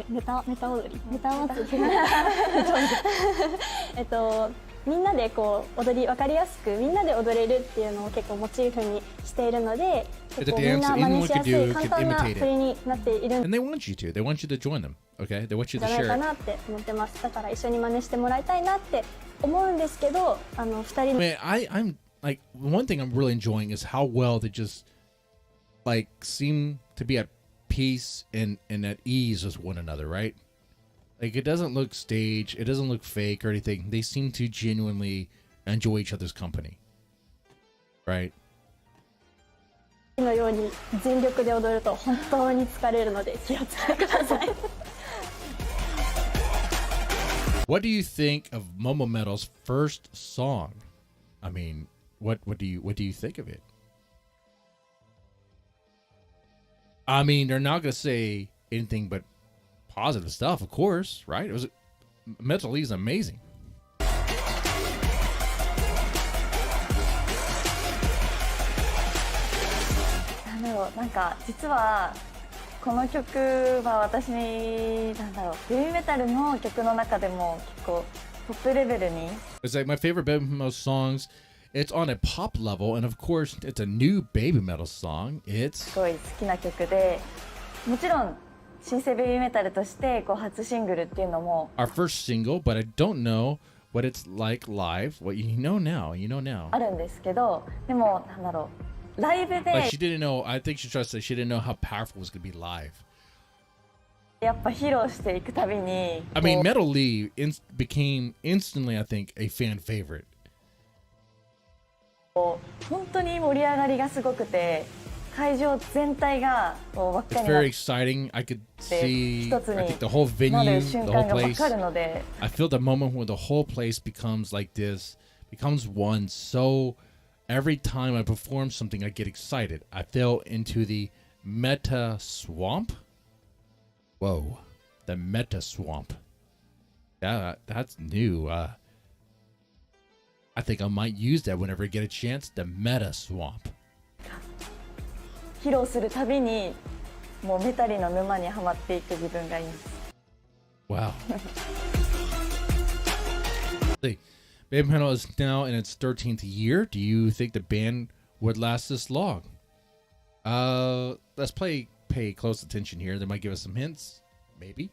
S3: メタ踊りメタ祭りみんなでこう踊り分かりやすくみんなで踊れるっていうのを結構モチーフにしているので、結構みんな真似しやすい簡単な振りになっているん
S1: And they want you to. They want you to join them. Okay. They want you
S3: じ
S1: to
S3: ゃない
S1: share
S3: か
S1: it.
S3: なって思ってます。だから一緒に真似してもらいたいなって思うんですけど、2人の
S1: Man, I'm like one thing I'm really enjoying is how well they just like seem to be at peace and at ease with one another, right? Like it doesn't look staged, it doesn't look fake or anything. They seem to genuinely enjoy each other's company, right?
S3: のように全力で踊ると本当に疲れるので気をつけてください。
S1: What do you think of Momo Metal's first song? I mean, what do you think of it? I mean, they're not gonna say anything but positive stuff, of course, right? It was Metal is amazing.
S2: なんか実はこの曲は私なんだろうベビーメタルの曲の中でも結構トップレベルに
S1: It's like my favorite Baby Metal songs. It's on a pop level, and of course, it's a new Baby Metal song.
S2: すごい好きな曲で、もちろん新生ベビーメタルとしてこう初シングルっていうのも
S1: Our first single, but I don't know what it's like live. What you know now, you know now.
S2: あるんですけど、でもなんだろうライブ
S1: Like
S2: で
S1: she didn't know. I think she tried to say she didn't know how powerful it was gonna be live.
S2: やっぱ披露していくたびに
S1: I mean, Metal Lee became instantly, I think, a fan favorite.
S2: こう本当に盛り上がりがすごくて、会場全体がこう輪っか
S1: It's
S2: になっ
S1: very
S2: て
S1: exciting. I could see,
S2: 一つ
S1: I
S2: に
S1: think the whole
S2: な
S1: venue,
S2: る
S1: the
S2: 瞬
S1: whole
S2: 間が分
S1: place.
S2: かるので、
S1: I feel the moment when the whole place becomes like this, becomes one. So every time I perform something, I get excited. I fell into the meta swamp. Whoa, the meta swamp. Yeah, that's new. I think I might use that whenever I get a chance. The meta swamp.
S2: 披露するたびにもうメタリの沼にはまっていく自分がいます。
S1: Wow. Hey, Baby Metal is now in its 13th year. Do you think the band would last this long? Let's pay close attention here. They might give us some hints. Maybe.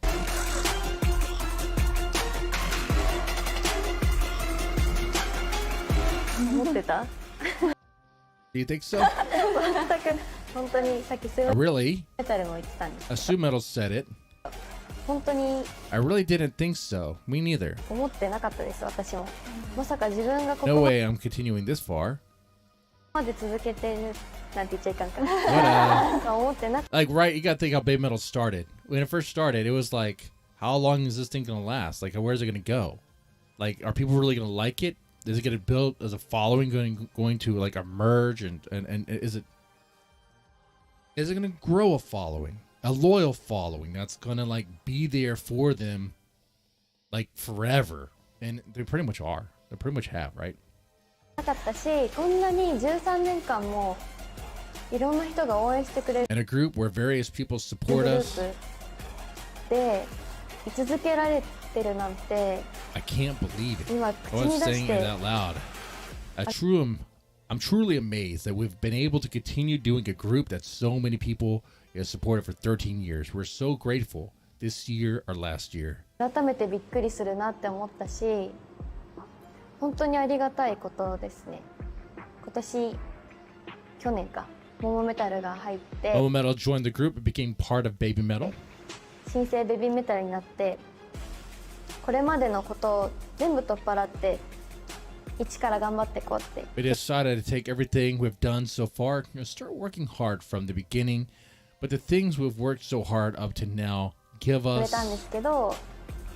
S1: Do
S2: 思ってた？
S1: you think so?
S2: 全く本当にさっきスー
S1: Really?
S2: メタルも言ってたんです。
S1: Assume Metal said it.
S2: 本当に
S1: I really didn't think so. Me neither.
S2: 思ってなかったです私も。まさか自分がこ
S1: No
S2: こ
S1: way I'm continuing this far.
S2: まで続けてるなんて言っちゃいかんか
S1: What
S2: 思ってな
S1: like, right, you gotta think how Baby Metal started. When it first started, it was like, how long is this thing gonna last? Like, where's it gonna go? Like, are people really going to like it? Is it going to build as a following going to like emerge and is it going to grow a following, a loyal following that's going to like be there for them like forever? And they pretty much are. They pretty much have, right?
S2: なかったし、こんなに13年間もいろんな人が応援してくれる
S1: And a group where various people support
S2: グル
S1: us.
S2: ープで居続けられてるなんて
S1: I can't believe it.
S2: 今
S1: I
S2: 口に
S1: was
S2: 出
S1: saying
S2: し
S1: it
S2: て
S1: out loud. I'm truly amazed that we've been able to continue doing a group that so many people have supported for 13 years. We're so grateful this year or last year.
S2: 改めてびっくりするなって思ったし、本当にありがたいことですね。去年か、モモメタルが入って、
S1: Momo Metal joined the group and became part of BABYMETAL.
S2: 新生ベビーメタルになって、これまでのことを全部取っ払って一から頑張っていこうって。
S1: We decided to take everything we've done so far and start working hard from the beginning, but the things we've worked so hard up to now give
S2: くれ
S1: us
S2: たんですけど、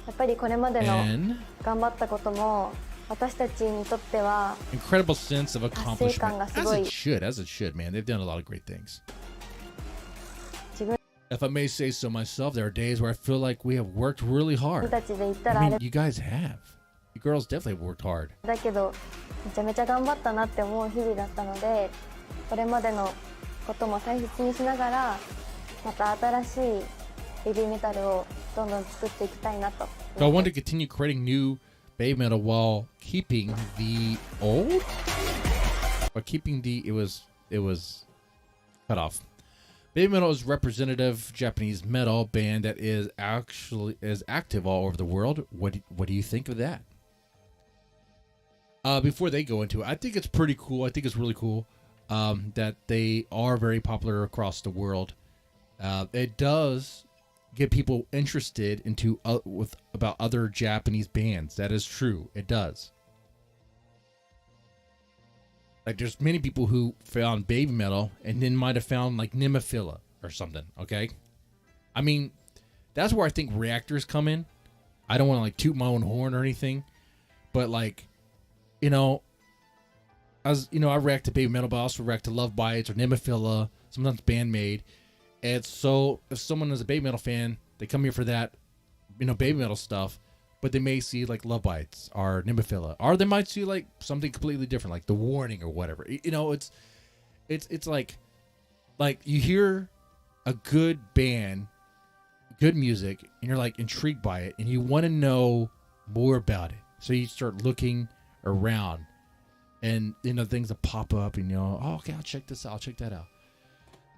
S2: やっぱりこれまでの
S1: an
S2: 頑張ったことも私たちにとっては
S1: incredible sense of
S2: 達成感
S1: accomplishment.
S2: がすごい。
S1: As it should, man. They've done a lot of great things.
S2: 自分
S1: If I may say so myself, there are days where I feel like we have worked really hard.
S2: たちで言ったら
S1: I
S2: あ
S1: mean,
S2: れ
S1: you guys have. You girls definitely have worked hard.
S2: だけどめちゃめちゃ頑張ったなって思う日々だったので、これまでのことも大切にしながらまた新しいベビーメタルをどんどん作っていきたいなと。
S1: So I want to continue creating new BABYMETAL while keeping the old, or keeping the it was cut off. BABYMETAL is representative Japanese metal band that is active all over the world. What do you think of that? Before they go into it, I think it's pretty cool. I think it's really cool that they are very popular across the world. It does get people interested into about other Japanese bands. That is true. It does. Like, there's many people who found BABYMETAL and then might have found like Nemophila or something. Okay, I mean, that's where I think reactors come in. I don't want to like toot my own horn or anything, but like, you know, I react to BABYMETAL, but I also react to Love Bites or Nemophila, sometimes Bandmade. And so if someone is a BABYMETAL fan, they come here for that, BABYMETAL stuff, but they may see like Love Bites or Nemophila, or they might see like something completely different, like The Warning or whatever. It's like you hear a good band, good music, and you're like intrigued by it, and you want to know more about it. So you start looking around, and things that pop up, and oh, okay, I'll check this out, I'll check that out.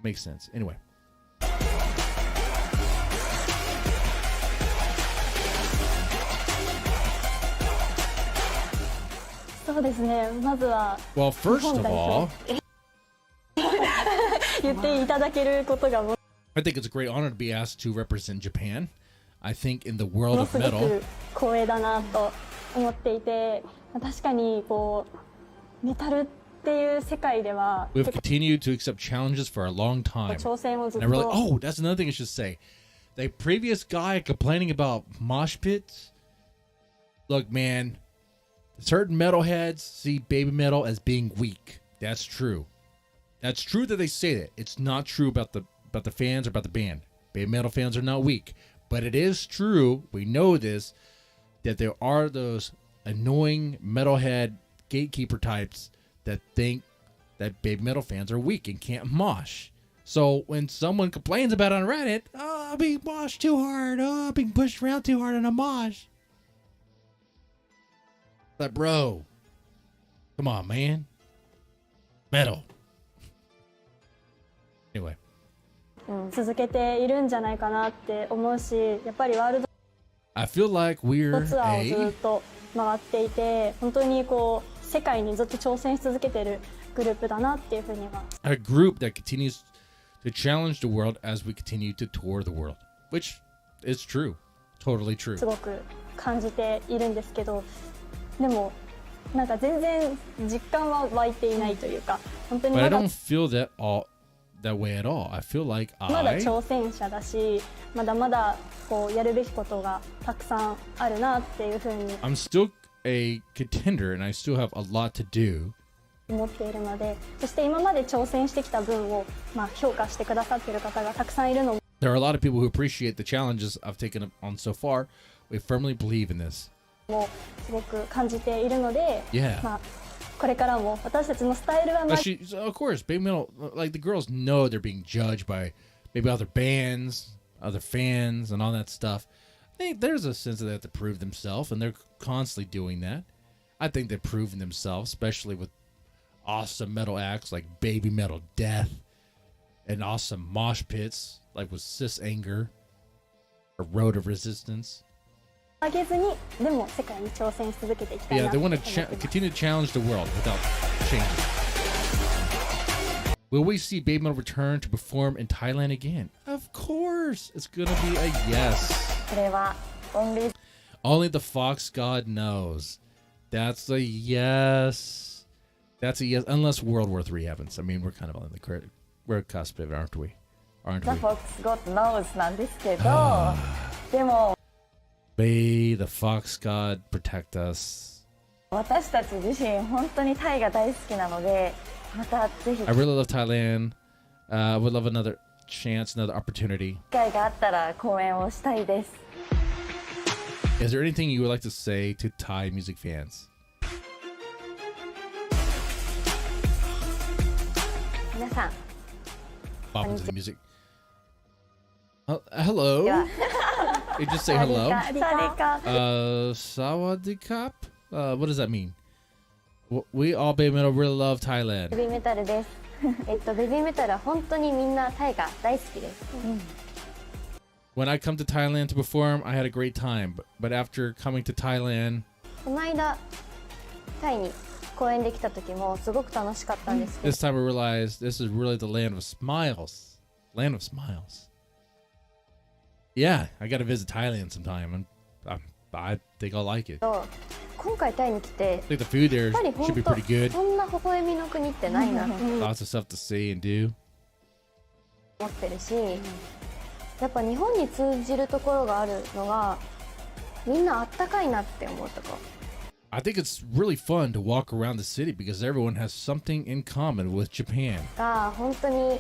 S1: Makes sense. Anyway.
S3: そうですね。まずは
S1: Well, first of all,
S3: 言っていただけることがも
S1: I think it's a great honor to be asked to represent Japan. I think in the world
S3: の
S1: of
S3: すご
S1: metal,
S3: く光栄だなと思っていて、確かにこうメタルっていう世界では
S1: we've
S3: 結
S1: continued to accept challenges for a long
S3: 構
S1: time.
S3: 挑戦をずっ
S1: And I really,
S3: と
S1: that's another thing I should say. The previous guy complaining about mosh pits. Look, man, certain metalheads see BABYMETAL as being weak. That's true. That's true that they say that. It's not true about the fans or about the band. BABYMETAL fans are not weak, but it is true. We know this, that there are those annoying metalhead gatekeeper types that think that BABYMETAL fans are weak and can't mosh. So when someone complains about it on Reddit, oh, I'm being moshed too hard. Oh, I'm being pushed around too hard in a mosh. But bro, come on, man. Metal. Anyway.
S3: 続けているんじゃないかなって思うし、やっぱりワール
S1: I feel like
S3: ド
S1: we're
S3: ツアーをずっ
S1: a
S3: と回っていて、本当にこう世界にずっと挑戦し続けてるグループだなっていうふうには
S1: group that continues to challenge the world as we continue to tour the world, which is true. Totally true.
S3: すごく感じているんですけど、でもなんか全然実感は湧いていないというか、本当に
S1: But I
S3: まだ
S1: don't feel that way at all. I feel like
S3: まだ挑戦者だし、まだまだこうやるべきことがたくさんあるなっていうふうに
S1: I'm still a contender, and I still have a lot to do.
S3: 思っているので、そして今まで挑戦してきた分を、評価してくださっている方がたくさんいるのも
S1: There are a lot of people who appreciate the challenges I've taken on so far. We firmly believe in this.
S3: すごく感じているので、
S1: Yeah.
S3: これからも私たちのスタイルは
S1: Of course, baby metal, like the girls know they're being judged by maybe other bands, other fans, and all that stuff. There's a sense that they have to prove themselves, and they're constantly doing that. I think they've proven themselves, especially with awesome metal acts like Baby Metal Death and awesome mosh pits like with Sis Anger or Road of Resistance.
S3: 上げずにでも世界に挑戦し続けていきたい
S1: Yeah,
S3: な
S1: they
S3: と思
S1: want
S3: っ
S1: to
S3: ています
S1: continue to challenge the world without changing. Will we see Baby Metal return to perform in Thailand again? Of course, it's gonna be a yes.
S2: これは
S1: Only the Fox God knows. That's a yes. That's a yes, unless World War III happens. I mean, we're kind of on the we're cusp of it, aren't we? Aren't
S2: The
S1: we?
S2: Fox God knows なんですけどでも
S1: May the Fox God protect us.
S2: 私たち自身本当にタイが大好きなのでまたぜひ
S1: I really love Thailand. I would love another chance, another opportunity.
S2: 機会があったら公演をしたいです
S1: Is there anything you would like to say to Thai music fans?
S2: 皆さん
S1: Pop into the music. Hello.
S2: では
S1: You just say hello.
S2: サリカ
S1: Sawadee-kap? What does that mean? We all Baby Metal really love Thailand.
S2: ベビーメタルですベビーメタルは本当にみんなタイが大好きです、
S1: When I come to Thailand to perform, I had a great time. But after coming to Thailand,
S2: この間タイに公演できた時もすごく楽しかったんですけど
S1: this time I realized this is really the land of smiles. Land of smiles. Yeah, I got to visit Thailand sometime. I think I'll like it.
S2: 今回タイに来て
S1: I think the food there
S2: やっぱり
S1: should be
S2: 本
S1: pretty
S2: 当
S1: good.
S2: そんな微笑みの国ってないなと
S1: Lots of stuff to see and do.
S2: 思ってるしやっぱ日本に通じるところがあるのがみんなあったかいなって思うとこ
S1: I think it's really fun to walk around the city because everyone has something in common with Japan.
S2: が本当に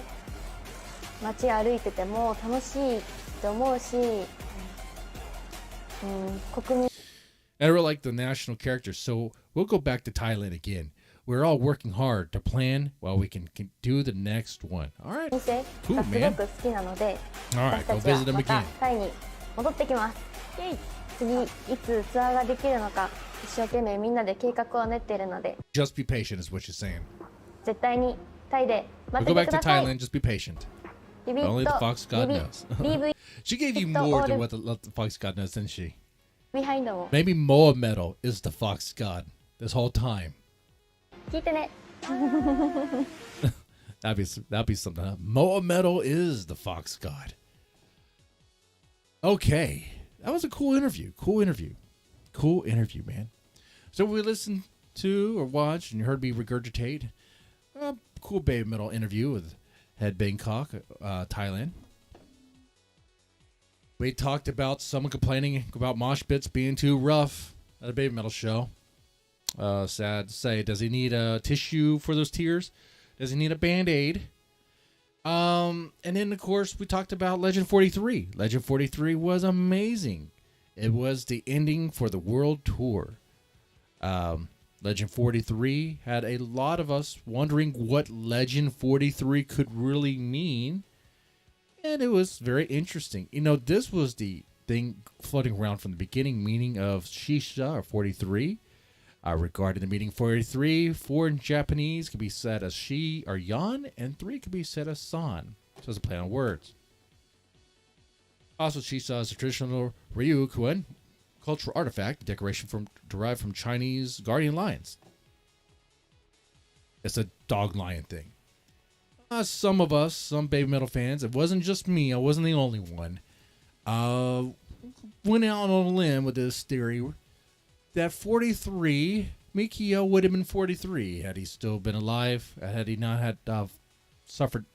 S2: 街歩いてても楽しいって思うし、国民
S1: And I really like the national characters, so we'll go back to Thailand again. We're all working hard to plan while we can do the next one. All right.
S2: 性がすごく好きなので
S1: All right,
S2: 私た
S1: go
S2: ちは
S1: visit them
S2: また
S1: again.
S2: タイに戻ってきます次いつツアーができるのか一生懸命みんなで計画を練っているので
S1: Just be patient is what you're saying.
S2: 絶対にタイで
S1: We'll
S2: 待っ
S1: go
S2: てて
S1: back
S2: く
S1: to
S2: ださい
S1: Thailand. Just be patient.
S2: ビビッ
S1: Only the
S2: と
S1: Fox God
S2: ビビ
S1: knows.
S2: BV
S1: She gave you
S2: It's
S1: more
S2: all
S1: than
S2: the-
S1: what the Fox God knows, didn't she?
S2: ビハインドも
S1: Maybe Moa Metal is the Fox God this whole time.
S2: 聞いてね
S1: That'd be something. Huh? Moa Metal is the Fox God. Okay, that was a cool interview. Cool interview, man. So we listened to or watched, and you heard me regurgitate a cool Baby Metal interview with Head Bangkok, Thailand. We talked about someone complaining about mosh pits being too rough at a Baby Metal show. Sad to say. Does he need a tissue for those tears? Does he need a Band-Aid? And then, of course, we talked about Legend 43. Legend 43 was amazing. It was the ending for the world tour. Legend 43 had a lot of us wondering what Legend 43 could really mean. And it was very interesting. You know, this was the thing floating around from the beginning, meaning of Shisha or 43. Regarding the meaning 43, 4 in Japanese can be said as she or yan, and 3 can be said as san. So it's a play on words. Also, Shisha is a traditional Ryukyuan cultural artifact, a decoration derived from Chinese guardian lions. It's a dog lion thing. Some of us, some Baby Metal fans, it wasn't just me, I wasn't the only one, went out on a limb with this theory that 43, Mikio would have been 43 had he still been alive, had he not had suffered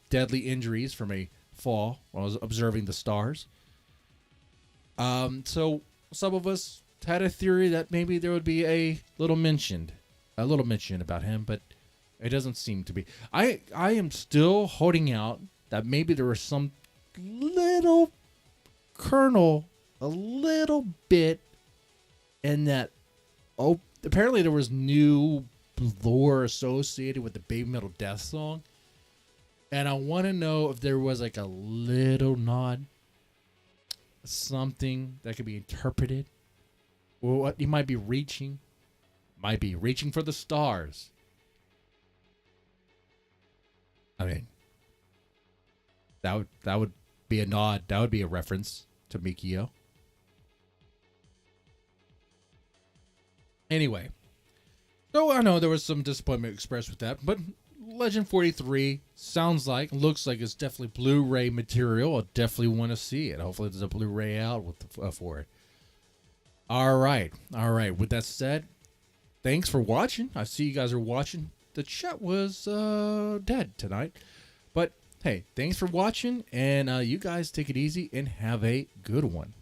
S1: deadly injuries from a fall while I was observing the stars. So some of us had a theory that maybe there would be a little mention about him, but it doesn't seem to be. I am still holding out that maybe there was some little kernel, a little bit, in that. Oh, apparently there was new lore associated with the Baby Metal Death song, and I want to know if there was like a little nod, something that could be interpreted, or what he might be reaching for the stars. I mean, that would be a nod. That would be a reference to Mikio. Anyway, so I know there was some disappointment expressed with that, but Legend 43 looks like it's definitely Blu-ray material. I definitely want to see it. Hopefully there's a Blu-ray out for it. All right. With that said, thanks for watching. I see you guys are watching. The chat was dead tonight. But hey, thanks for watching, and you guys take it easy and have a good one.